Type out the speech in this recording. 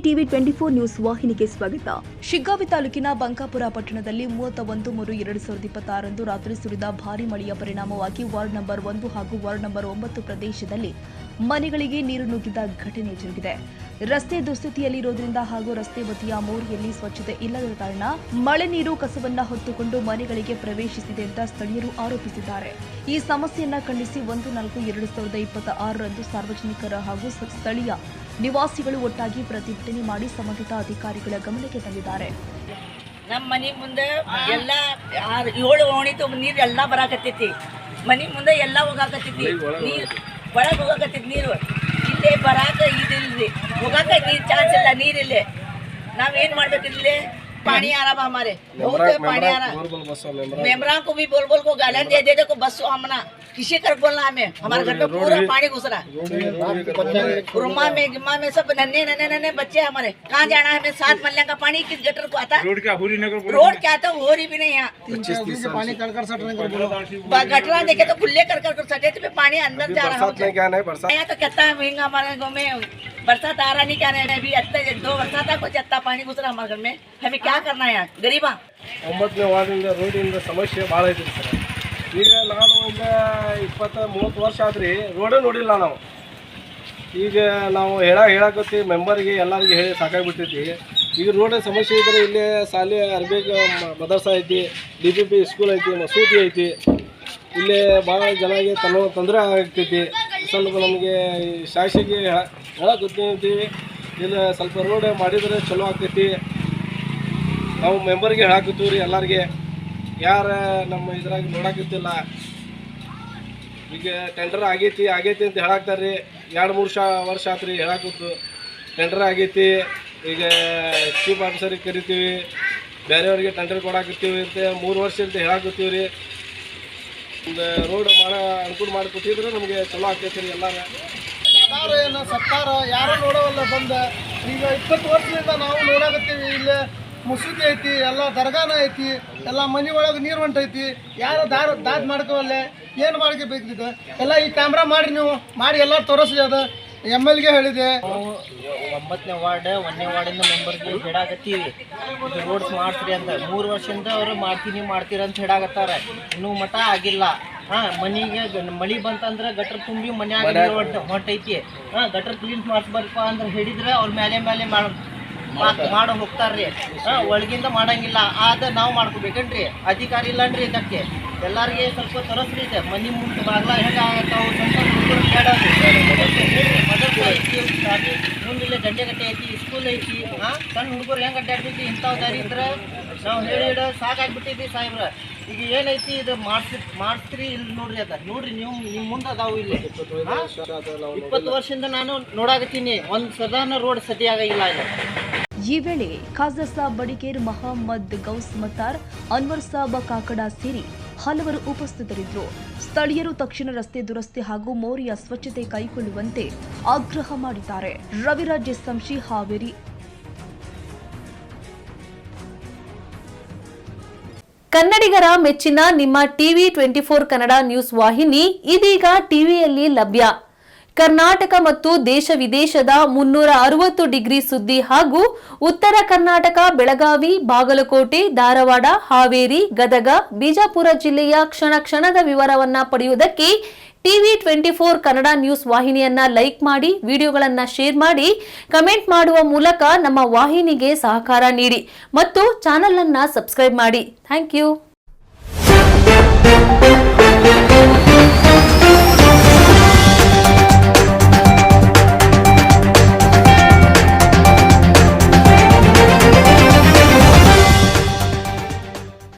TV 24 news ವಾಹಿನಿಗೆ ಸ್ವಾಗತ. ಶಿಗ್ಗಾವಿ ತಾಲೂಕಿನ ಬಂಕಾಪುರ ಪಟ್ಟಣದಲ್ಲಿ 31/3/2026 ರಾತ್ರಿ ಸುರಿದ ಭಾರೀ ಮಳೆಯ ಪರಿಣಾಮವಾಗಿ ವಾರ್ಡ್ ನಂಬರ್ 1 ಹಾಗೂ ವಾರ್ಡ್ ನಂಬರ್ 9 ಪ್ರದೇಶದಲ್ಲಿ ಮನೆಗಳಿಗೆ ನೀರು ನುಗ್ಗಿದ ಘಟನೆ ಜರುಗಿದೆ. ರಸ್ತೆ ದುಸ್ಥಿತಿಯಲ್ಲಿರುವುದರಿಂದ ಹಾಗೂ ರಸ್ತೆ ಬದಿಯ ಮೋರಿಯಲ್ಲಿ ಸ್ವಚ್ಛತೆ ಇಲ್ಲದ ಕಾರಣ ಮಳೆ ನೀರು ಕಸವನ್ನ ಹೊತ್ತುಕೊಂಡು ಮನೆಗಳಿಗೆ ಪ್ರವೇಶಿಸಿದೆ ಅಂತ ಸ್ಥಳೀಯರು ಆರೋಪಿಸಿದ್ದಾರೆ. ಈ ಸಮಸ್ಯೆಯನ್ನ ಖಂಡಿಸಿ 1/4/2026 ರಂದು ಸಾರ್ವಜನಿಕರ ಹಾಗೂ ಸ್ಥಳೀಯ ನಿವಾಸಿಗಳು ಒಟ್ಟಾಗಿ ಪ್ರತಿಭಟನೆ ಮಾಡಿ ಸಂಬಂಧಿತ ಅಧಿಕಾರಿಗಳ ಗಮನಕ್ಕೆ ತಂದಿದ್ದಾರೆ. ನಮ್ಮ ಮನೆ ಮುಂದೆ ಎಲ್ಲ 7 ಓಣಿತು ನೀರು ಎಲ್ಲ ಬರಾಕತ್ತೈತಿ. ಮನೆ ಮುಂದೆ ಎಲ್ಲ ಹೋಗಾಕತ್ತೈತಿ. ನೀರು ಒಳಗೆ ಹೋಗಾಕತ್ತೈತಿ. ನೀರು ಇಲ್ಲೇ ಬರಾಕ ಇದಿಲ್ರಿ, ಹೋಗಾಕ ನೀರು ಚಾನ್ಸ್ ಇಲ್ಲ. ನೀರಿಲ್ಲೇ ನಾವೇನು ಮಾಡ್ಬೇಕಿಲ್ಲೇ पानी आ रहा हमारे बहुत पानी आ रहा. मेमरा को भी बोल को गालियां दे दे को बस हमना किसी कर बोलना हमें. हमारे घर में पूरा पानी घुस रहा है. रुमा में गिम्मा में सब नन्हे बच्चे हमारे. कहाँ जाना है हमें? 7 मल्ले का पानी किस गटर को आता? रोड क्या आता? हो रही भी नहीं यहाँ. पानी गटरा देखे तो खुले कर सटे तो पानी अंदर जा रहा है. यहाँ तो कितना महंगा हमारे गाँव में बरसात आ रहा नहीं. क्या नहीं अभी 2 बरसात कुछ अच्छा पानी घुस रहा हमारे घर में. हमें क्या करना है? गरीबा 9ನೇ ವಾರ್ಡಿಂದ ರೋಡಿಂದ ಸಮಸ್ಯೆ ಭಾಳ ಐತಿ ಸರ್. ಈಗ ನಾನು ಒಂದು 20-30 ವರ್ಷ ಆದ್ರಿ ರೋಡೇ ನೋಡಿಲ್ಲ ನಾವು. ಈಗ ನಾವು ಹೇಳಕತ್ತೀವಿ ಮೆಂಬರ್ಗೆ ಎಲ್ಲರಿಗೆ ಹೇಳಿ ಸಾಕಾಗ್ಬಿಟ್ಟೈತಿ. ಈಗ ರೋಡ್ ಸಮಸ್ಯೆ ಇದ್ರೆ ಇಲ್ಲೇ ಶಾಲೆ ಅರ್ಬೇಗ ಮದರ್ಸಾ ಐತಿ, DPP ಸ್ಕೂಲ್ ಐತಿ, ಮಸೂದಿ ಐತಿ. ಇಲ್ಲೇ ಭಾಳ ಜನಗೆ ತೊಂದರೆ ಆಗ್ತೈತಿ. ಸ್ವಲ್ಪ ನಮಗೆ ಶಾಸಕಿಗೆ ಹೇಳಕತ್ತೀವಿ ಇಲ್ಲ ಸ್ವಲ್ಪ ರೋಡ್ ಮಾಡಿದರೆ ಚಲೋ ಆಗ್ತೈತಿ. ನಾವು ಮೆಂಬರ್ಗೆ ಹೇಳಾಕತ್ತೀವಿ ರೀ ಎಲ್ಲರಿಗೆ. ಯಾರು ನಮ್ಮ ಇದ್ರಾಗ ನೋಡಾಕತ್ತಿಲ್ಲ. ಈಗ ಟೆಂಡರ್ ಆಗೈತಿ ಅಂತ ಹೇಳಾಕ್ತಾರೆ ರೀ. 2-3 ವರ್ಷ ಆತು ರೀ ಹೇಳಾಕತ್ತು. ಟೆಂಡರ್ ಆಗೈತಿ. ಈಗ ಚೀಫ್ ಆಫೀಸರಿಗೆ ಕರಿತೀವಿ, ಬೇರೆಯವ್ರಿಗೆ ಟೆಂಡರ್ ಕೊಡಾಕತ್ತೀವಿ ಅಂತ 3 ವರ್ಷ ಅಂತ ಹೇಳಾಕತ್ತೀವಿ ರೀ. ಒಂದು ರೋಡ್ ಅನುಕೂಲ ಮಾಡಿಕೊಟ್ಟಿದ್ರೆ ನಮಗೆ ಚಲೋ ಆಗ್ತೈತಿ ರೀ. ಎಲ್ಲಾರು ಸತ್ತಾರ ಯಾರು ನೋಡೋವಲ್ಲ ಬಂದ. ಈಗ 20 ವರ್ಷದಿಂದ ನಾವು ನೋಡಾಕತ್ತೀವಿ. ಇಲ್ಲೇ ಮಸೂದಿ ಐತಿ, ಎಲ್ಲ ದರ್ಗಾನ ಐತಿ, ಎಲ್ಲ ಮನೆ ಒಳಗೆ ನೀರು ಹೊಂಟೈತಿ. ಯಾರು ದಾದ್ ಮಾಡ್ಕೋವಲ್ಲೆ. ಏನು ಮಾಡ್ಕೋಬೇಕಿದೆ ಎಲ್ಲ ಈ ಕ್ಯಾಮ್ರಾ ಮಾಡಿರಿ, ನೀವು ಮಾಡಿ ಎಲ್ಲ ತೋರಿಸ್ಲಿ. ಅದು MLಗೆ ಹೇಳಿದೆ. 9ನೇ ವಾರ್ಡ್ 1ನೇ ವಾರ್ಡಿಂದ ಮೆಂಬರ್ಗೆ ಹೇಳಾಕತ್ತೀವಿ ಇದು ರೋಡ್ಸ್ ಮಾಡ್ತೀರಿ ಅಂತ. 3 ವರ್ಷದಿಂದ ಅವರು ಮಾಡ್ತೀರಿ ಅಂತ ಹೇಳಾಕತ್ತಾರೆ. ಇನ್ನೂ ಮಠ ಆಗಿಲ್ಲ. ಮನೆಗೆ ಮಳೆ ಬಂತಂದ್ರೆ ಗಟ್ರ ತುಂಬಿ ಮನ್ಯಾಗ ಹೊಂಟೈತಿ. ಗಟ್ರ ಕ್ಲೀನ್ ಮಾಡಿಸ್ಬೇಕಪ್ಪ ಅಂದ್ರೆ ಹೇಳಿದ್ರೆ ಅವ್ರ ಮೇಲೆ ಮಾಡೋ ಹೋಗ್ತಾರ್ರಿ. ಒಳಗಿಂದ ಮಾಡಂಗಿಲ್ಲ. ಆದ ನಾವು ಮಾಡ್ಕೋಬೇಕನ್ರಿ. ಅಧಿಕಾರಿ ಇಲ್ಲನ್ರಿ ಇದಕ್ಕೆ. ಎಲ್ಲರಿಗೆ ಸ್ವಲ್ಪ ತರಸ್ರಿ. ಮನೆ ಮುಂದೆ ಬಾಗ್ಲ ಹೆಂಗಾಗತ್ತಾವು ಮುಂದಿಲ್ಲ ಜಂಡೆಗಟ್ಟೆ ಐತಿ, ಸ್ಕೂಲ್ ಐತಿ. ಸಣ್ಣ ಹುಡುಗರು ಹೆಂಗೆ ಅಡ್ಡಾಡ್ತೈತಿ. ಇಂಥವು ದಾರಿ ಇದ್ರೆ ನಾವು ಹೇಳಿ ಸಾಕಾಗ್ಬಿಟ್ಟೈತಿ ಸಾಹೇಬ್ರ. ಈಗ ಏನೈತಿ ಇದು ಮಾಡಿಸ್ತೀರಿ ಇಲ್ಲಿ ನೋಡ್ರಿ. ಅದ ನೋಡ್ರಿ ನೀವು ನಿಮ್ಮ ಮುಂದೆ ಅದಾವು. ಇಲ್ಲಿ 20 ವರ್ಷದಿಂದ ನಾನು ನೋಡಾಕತ್ತೀನಿ. ಒಂದು ಸಾಧಾರಣ ರೋಡ್ ಸತಿ ಆಗಿಲ್ಲ ಇಲ್ಲಿ. ಈ ವೇಳೆ ಖಾಜಾ ಸಾಬ್ ಬಡಿಗೇರ್, ಮಹಮ್ಮದ್ ಗೌಸ್ ಮತಾರ್, ಅನ್ವರ್ ಸಾಬ್ ಕಾಕಡ ಸೇರಿ ಹಲವರು ಉಪಸ್ಥಿತರಿದ್ದರು. ಸ್ಥಳೀಯರು ತಕ್ಷಣ ರಸ್ತೆ ದುರಸ್ತಿ ಹಾಗೂ ಮೋರಿಯ ಸ್ವಚ್ಛತೆ ಕೈಗೊಳ್ಳುವಂತೆ ಆಗ್ರಹ ಮಾಡಿದ್ದಾರೆ. ರವಿರಾಜ್ ಸಂಶಿ, ಹಾವೇರಿ. ಕನ್ನಡಿಗರ ಮೆಚ್ಚಿನ ನಿಮ್ಮ ಟಿವಿ 24 ಕನ್ನಡ ನ್ಯೂಸ್ ವಾಹಿನಿ ಇದೀಗ ಟಿವಿಯಲ್ಲಿ ಲಭ್ಯ. ಕರ್ನಾಟಕ ಮತ್ತು ದೇಶ ವಿದೇಶದ 360 ಡಿಗ್ರಿ ಸುದ್ದಿ ಹಾಗೂ ಉತ್ತರ ಕರ್ನಾಟಕ, ಬೆಳಗಾವಿ, ಬಾಗಲಕೋಟೆ, ಧಾರವಾಡ, ಹಾವೇರಿ, ಗದಗ, ಬಿಜಾಪುರ ಜಿಲ್ಲೆಯ ಕ್ಷಣದ ವಿವರವನ್ನ ಪಡೆಯುವುದಕ್ಕೆ ಟಿವಿ 24 ಕನ್ನಡ ನ್ಯೂಸ್ ವಾಹಿನಿಯನ್ನ ಲೈಕ್ ಮಾಡಿ, ವಿಡಿಯೋಗಳನ್ನ ಶೇರ್ ಮಾಡಿ, ಕಮೆಂಟ್ ಮಾಡುವ ಮೂಲಕ ನಮ್ಮ ವಾಹಿನಿಗೆ ಸಹಕಾರ ನೀಡಿ ಮತ್ತು ಚಾನೆಲ್ ಅನ್ನ ಸಬ್ಸ್ಕ್ರೈಬ್ ಮಾಡಿ. Thank you.